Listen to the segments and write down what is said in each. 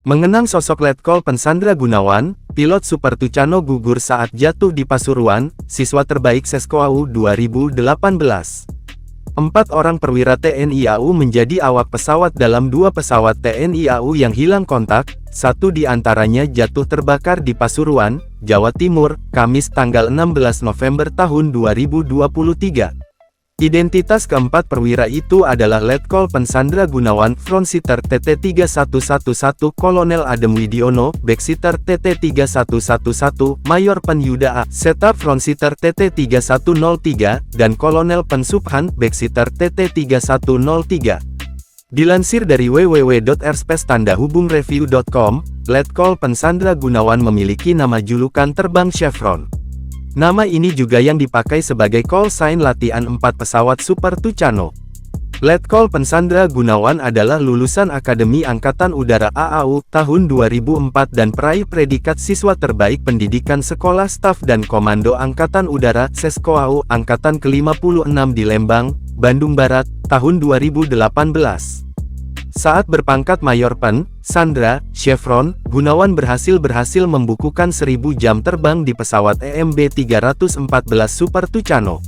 Mengenang sosok Letkol Pensandra Gunawan, pilot Super Tucano gugur saat jatuh di Pasuruan, siswa terbaik Seskoau 2018. 4 orang perwira TNI AU menjadi awak pesawat dalam 2 pesawat TNI AU yang hilang kontak, 1 di antaranya jatuh terbakar di Pasuruan, Jawa Timur, Kamis tanggal 16 November tahun 2023. Identitas keempat perwira itu adalah Letkol Pensandra Gunawan Frontsiter TT3111 Kolonel Adem Widiono, Backsiter TT3111 Mayor Penyuda A, Setap Frontsiter TT3103, dan Kolonel Pensubhan Backsiter TT3103. Dilansir dari www.airspace-hubungreview.com, Letkol Pensandra Gunawan memiliki nama julukan terbang Chevron. Nama ini juga yang dipakai sebagai call sign latihan 4 pesawat Super Tucano. Letkol Pensandra Gunawan adalah lulusan Akademi Angkatan Udara AAU tahun 2004 dan peraih predikat siswa terbaik pendidikan Sekolah Staf dan Komando Angkatan Udara Seskoau Angkatan ke-56 di Lembang, Bandung Barat, tahun 2018. Saat berpangkat Mayor Pen, Sandra, Chevron, Gunawan berhasil membukukan 1000 jam terbang di pesawat EMB 314 Super Tucano.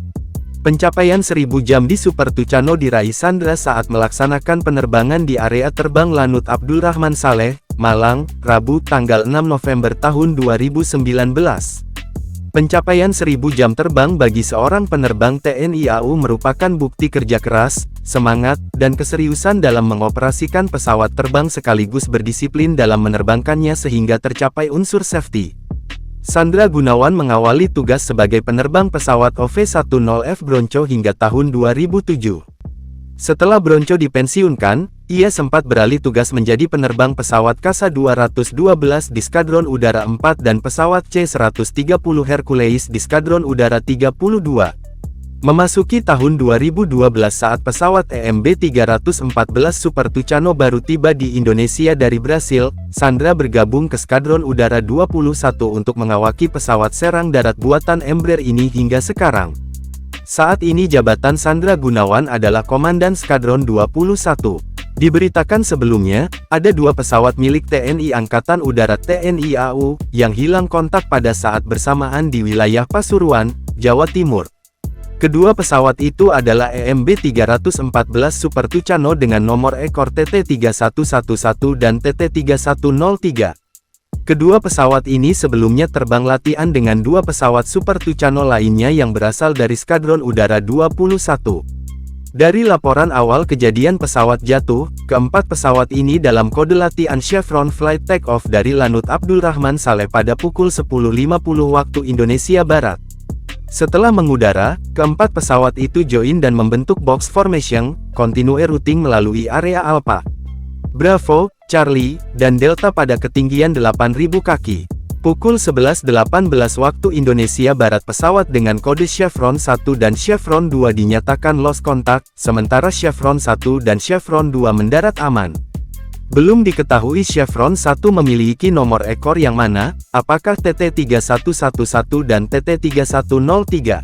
Pencapaian 1000 jam di Super Tucano diraih Sandra saat melaksanakan penerbangan di area terbang Lanut Abdulrahman Saleh, Malang, Rabu tanggal 6 November tahun 2019. Pencapaian 1000 jam terbang bagi seorang penerbang TNI AU merupakan bukti kerja keras, semangat, dan keseriusan dalam mengoperasikan pesawat terbang sekaligus berdisiplin dalam menerbangkannya sehingga tercapai unsur safety. Sandra Gunawan mengawali tugas sebagai penerbang pesawat OV-10F Bronco hingga tahun 2007. Setelah Bronco dipensiunkan, ia sempat beralih tugas menjadi penerbang pesawat Kasa 212 di Skadron Udara 4 dan pesawat C-130 Hercules di Skadron Udara 32. Memasuki tahun 2012 saat pesawat EMB 314 Super Tucano baru tiba di Indonesia dari Brasil, Sandra bergabung ke Skadron Udara 21 untuk mengawaki pesawat serang darat buatan Embraer ini hingga sekarang. Saat ini jabatan Sandra Gunawan adalah Komandan Skadron 21. Diberitakan sebelumnya, ada 2 pesawat milik TNI Angkatan Udara TNI AU, yang hilang kontak pada saat bersamaan di wilayah Pasuruan, Jawa Timur. Kedua pesawat itu adalah EMB 314 Super Tucano dengan nomor ekor TT3111 dan TT3103. Kedua pesawat ini sebelumnya terbang latihan dengan 2 pesawat Super Tucano lainnya yang berasal dari Skadron Udara 21. Dari laporan awal kejadian pesawat jatuh, keempat pesawat ini dalam kode latihan Chevron Flight Take-off dari Lanut Abdulrahman Saleh pada pukul 10.50 waktu Indonesia Barat. Setelah mengudara, keempat pesawat itu join dan membentuk box formation, continue routing melalui area Alpha, Bravo, Charlie, dan Delta pada ketinggian 8.000 kaki. Pukul 11.18 waktu Indonesia Barat pesawat dengan kode Chevron 1 dan Chevron 2 dinyatakan lost contact, sementara Chevron 1 dan Chevron 2 mendarat aman. Belum diketahui Chevron 1 memiliki nomor ekor yang mana, apakah TT3111 dan TT3103.